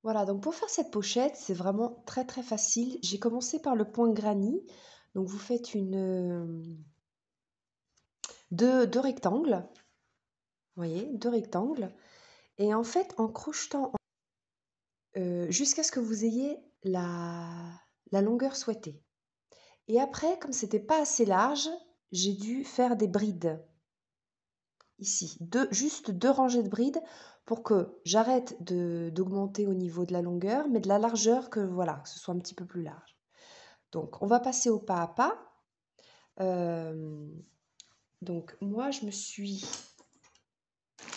Voilà, donc pour faire cette pochette, c'est vraiment très très facile. J'ai commencé par le point granny. Donc vous faites deux rectangles, vous voyez, deux rectangles. Et en fait, en crochetant jusqu'à ce que vous ayez la longueur souhaitée. Et après, comme c'était pas assez large, j'ai dû faire des brides. Ici, juste deux rangées de brides pour que j'arrête d'augmenter au niveau de la longueur, mais de la largeur, que voilà, que ce soit un petit peu plus large. Donc, on va passer au pas à pas. Donc, moi,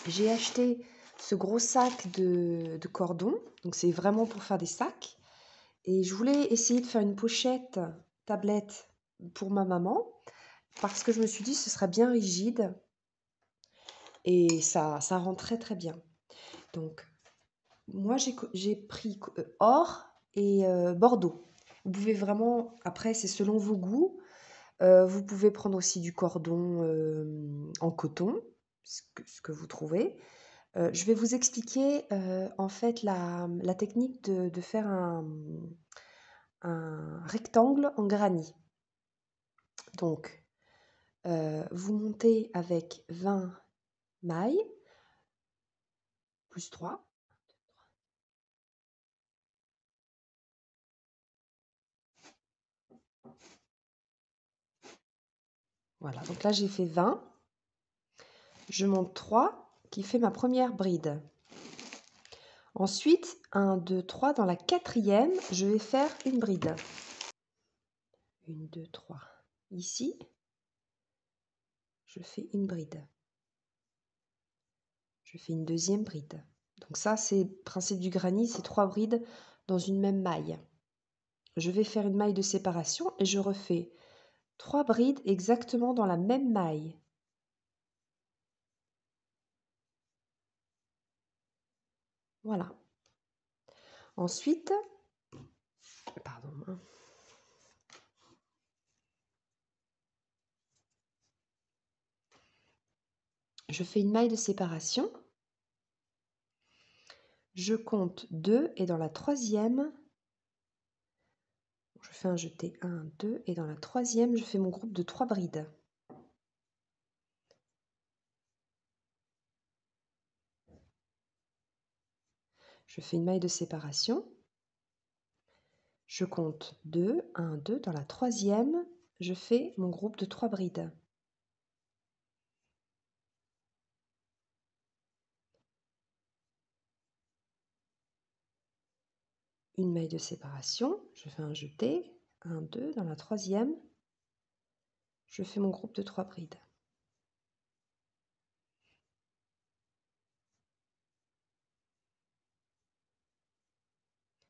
j'ai acheté ce gros sac de cordon. Donc, c'est vraiment pour faire des sacs. Et je voulais essayer de faire une pochette tablette pour ma maman parce que je me suis dit ce serait bien rigide et ça rend très très bien. Donc, moi, j'ai pris or et bordeaux. Vous pouvez vraiment, après, c'est selon vos goûts. Vous pouvez prendre aussi du cordon en coton, ce que vous trouvez. Je vais vous expliquer en fait la technique de faire un rectangle en granit. Donc, vous montez avec 20 mailles, plus 3. Voilà, donc là j'ai fait 20. Je monte 3, qui fait ma première bride. Ensuite, 1, 2, 3, dans la quatrième, je vais faire une bride. 1, 2, 3. Ici, je fais une bride. Je fais une deuxième bride. Donc ça, c'est le principe du granit, c'est 3 brides dans une même maille. Je vais faire une maille de séparation et je refais 3 brides exactement dans la même maille. Voilà. Ensuite, pardon, je fais une maille de séparation. Je compte 2 et dans la troisième, je fais un jeté 1, 2 et dans la troisième, je fais mon groupe de 3 brides. Je fais une maille de séparation. Je compte 2, 1, 2. Dans la troisième, je fais mon groupe de 3 brides. Une maille de séparation, je fais un jeté, 1, 2. Dans la troisième, je fais mon groupe de 3 brides.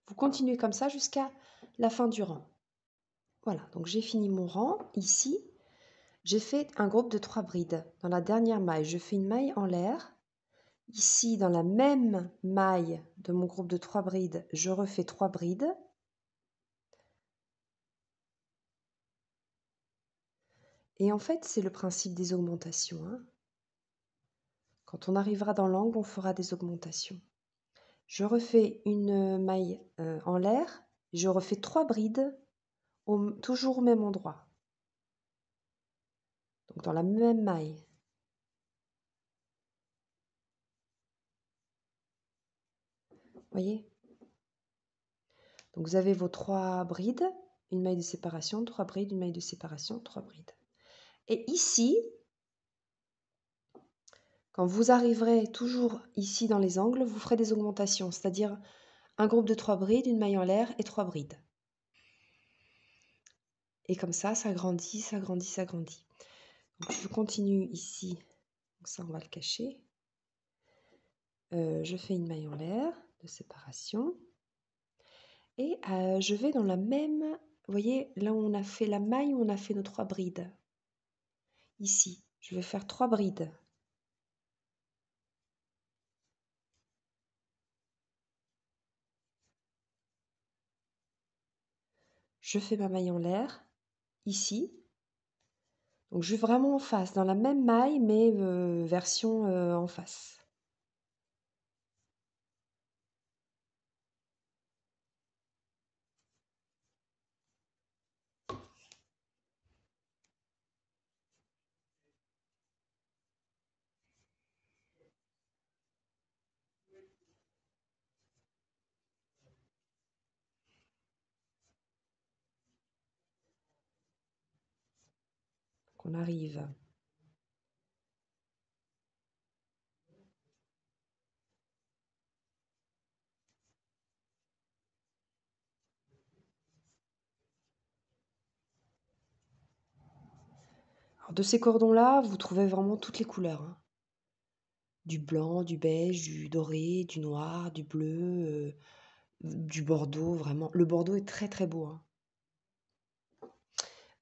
Vous continuez comme ça jusqu'à la fin du rang. Voilà, donc j'ai fini mon rang. Ici, j'ai fait un groupe de 3 brides. Dans la dernière maille, je fais une maille en l'air. Ici, dans la même maille de mon groupe de 3 brides, je refais 3 brides. Et en fait, c'est le principe des augmentations, hein. Quand on arrivera dans l'angle, on fera des augmentations. Je refais une maille en l'air, je refais 3 brides, toujours au même endroit. Donc dans la même maille. Voyez? Donc vous avez vos 3 brides, une maille de séparation, 3 brides, une maille de séparation, 3 brides. Et ici, quand vous arriverez toujours ici dans les angles, vous ferez des augmentations, c'est-à-dire un groupe de 3 brides, une maille en l'air et 3 brides. Et comme ça grandit, ça grandit, ça grandit. Donc je continue ici, donc ça on va le cacher. Je fais une maille en l'air de séparation. Et je vais dans la même, vous voyez, là où on a fait la maille, où on a fait nos 3 brides. Ici, je vais faire 3 brides. Je fais ma maille en l'air, ici. Donc je vais vraiment en face, dans la même maille, mais version en face. on arrive alors de ces cordons-là, vous trouvez vraiment toutes les couleurs, hein. Du blanc, du beige, du doré, du noir, du bleu, du bordeaux, vraiment. Le bordeaux est très, très beau, hein.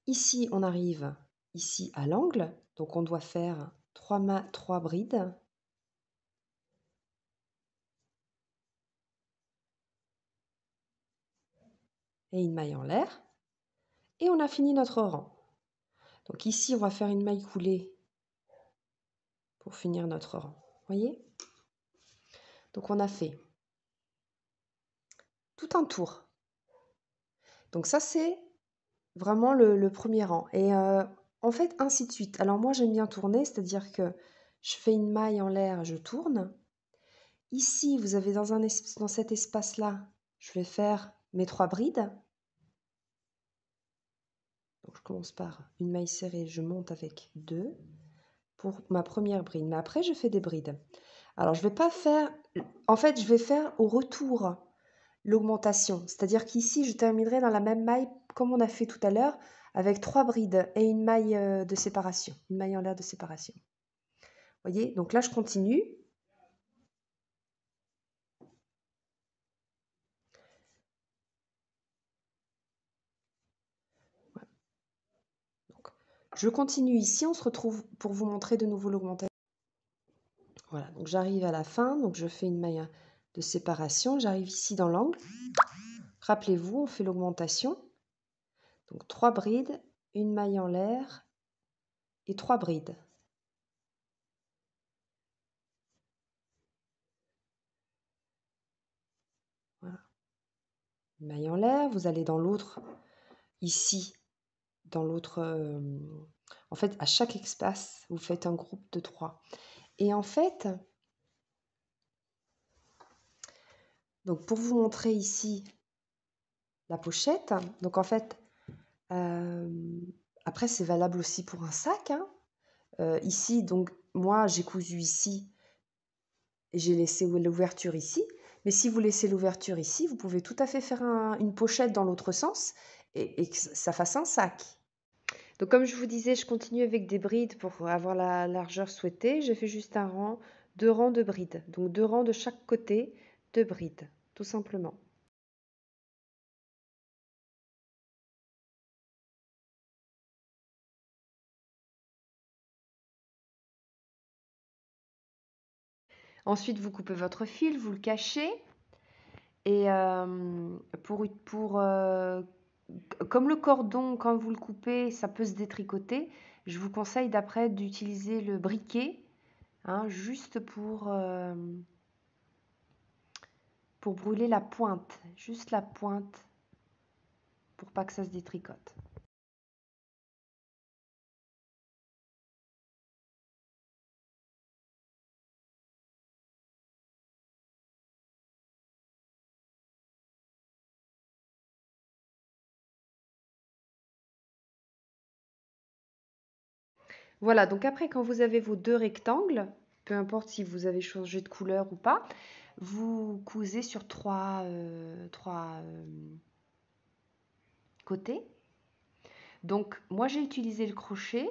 Ici, on arrive ici à l'angle, donc on doit faire 3 brides. Et une maille en l'air. Et on a fini notre rang. Donc ici, on va faire une maille coulée pour finir notre rang. Voyez? Donc on a fait tout un tour. Donc ça, c'est vraiment le premier rang. Et en fait, ainsi de suite. Alors moi, j'aime bien tourner, c'est-à-dire que je fais une maille en l'air, je tourne. Ici, vous avez dans cet espace-là, je vais faire mes 3 brides. Donc je commence par une maille serrée, je monte avec 2 pour ma première bride. Mais après, je fais des brides. Alors, je vais pas faire... En fait, je vais faire au retour l'augmentation. C'est-à-dire qu'ici, je terminerai dans la même maille comme on a fait tout à l'heure, avec 3 brides et une maille de séparation, une maille en l'air de séparation. Vous voyez? Donc là, je continue. Voilà. Donc, je continue ici. On se retrouve pour vous montrer de nouveau l'augmentation. Voilà, donc j'arrive à la fin. Donc, je fais une maille de séparation. J'arrive ici dans l'angle. Rappelez-vous, on fait l'augmentation. Donc 3 brides, une maille en l'air et 3 brides. Voilà. Une maille en l'air, vous allez dans l'autre, ici, dans l'autre... en fait, à chaque espace, vous faites un groupe de 3. Et en fait, donc pour vous montrer ici la pochette, donc en fait, après c'est valable aussi pour un sac, hein. Ici, donc moi j'ai cousu ici et j'ai laissé l'ouverture ici. Mais si vous laissez l'ouverture ici, vous pouvez tout à fait faire une pochette dans l'autre sens et que ça fasse un sac. Donc comme je vous disais, je continue avec des brides pour avoir la largeur souhaitée. J'ai fait juste un rang, 2 rangs de brides. Donc 2 rangs de chaque côté de brides, tout simplement. Ensuite, vous coupez votre fil, vous le cachez. Et comme le cordon, quand vous le coupez, ça peut se détricoter, je vous conseille d'après d'utiliser le briquet, hein, juste pour brûler la pointe, juste la pointe, pour pas que ça se détricote. Voilà, donc après, quand vous avez vos 2 rectangles, peu importe si vous avez changé de couleur ou pas, vous cousez sur 3 côtés. Donc, moi, j'ai utilisé le crochet,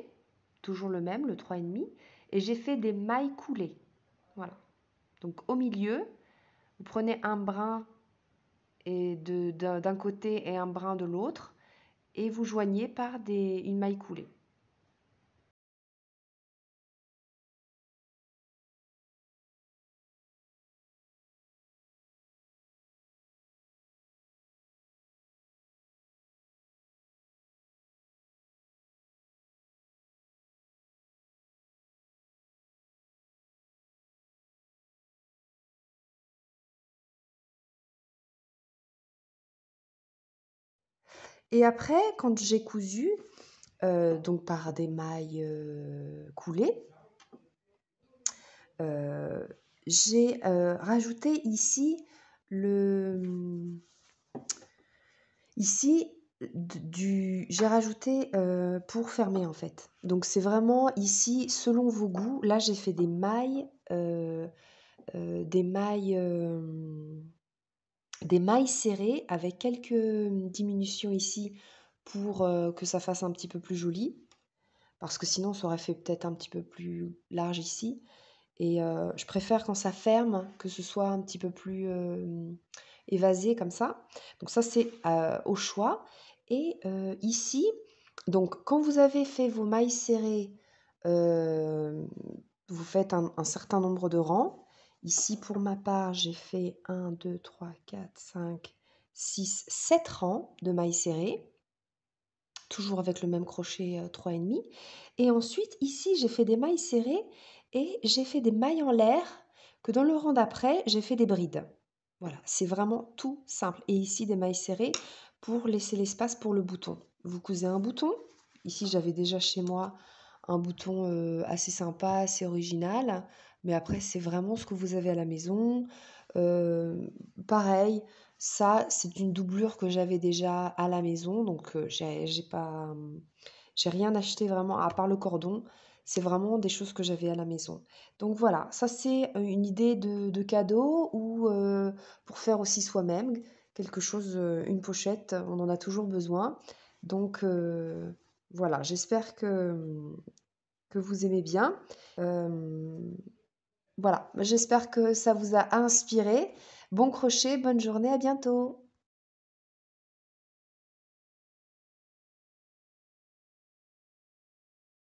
toujours le même, le 3,5, et j'ai fait des mailles coulées. Voilà. Donc, au milieu, vous prenez un brin d'un côté et un brin de l'autre, et vous joignez par une maille coulée. Et après, quand j'ai cousu, donc par des mailles coulées, j'ai rajouté ici ici j'ai rajouté, pour fermer, en fait. Donc c'est vraiment ici, selon vos goûts. Là, j'ai fait des mailles, des mailles serrées avec quelques, diminutions ici pour, que ça fasse un petit peu plus joli. Parce que sinon, ça aurait fait peut-être un petit peu plus large ici et je préfère quand ça ferme, que ce soit un petit peu plus, évasé comme ça. Donc ça, c'est, au choix et ici, donc quand vous avez fait vos mailles serrées, hem, vous faites un certain nombre de rangs. Ici, pour ma part, j'ai fait 1, 2, 3, 4, 5, 6, 7 rangs de mailles serrées, toujours avec le même crochet, 3,5 et ensuite ici, j'ai fait des mailles serrées et j'ai fait des mailles en l'air que dans le rang d'après, j'ai fait des brides. Voilà, c'est vraiment tout simple et ici des mailles serrées pour laisser l'espace pour le bouton. Vous cousez un bouton. Ici, j'avais déjà chez moi un bouton, assez sympa, assez original, mais après c'est vraiment ce que vous avez à la maison. Pareil, ça, c'est une doublure que j'avais déjà à la maison, donc j'ai pas, j'ai rien acheté vraiment à part le cordon. C'est vraiment des choses que j'avais à la maison. Donc voilà, ça c'est, une idée de cadeau ou pour faire aussi soi-même quelque chose, une pochette, on en a toujours besoin. Donc voilà, j'espère que vous aimez bien. Hem, voilà, j'espère que ça vous a inspiré. Bon crochet, bonne journée, à bientôt.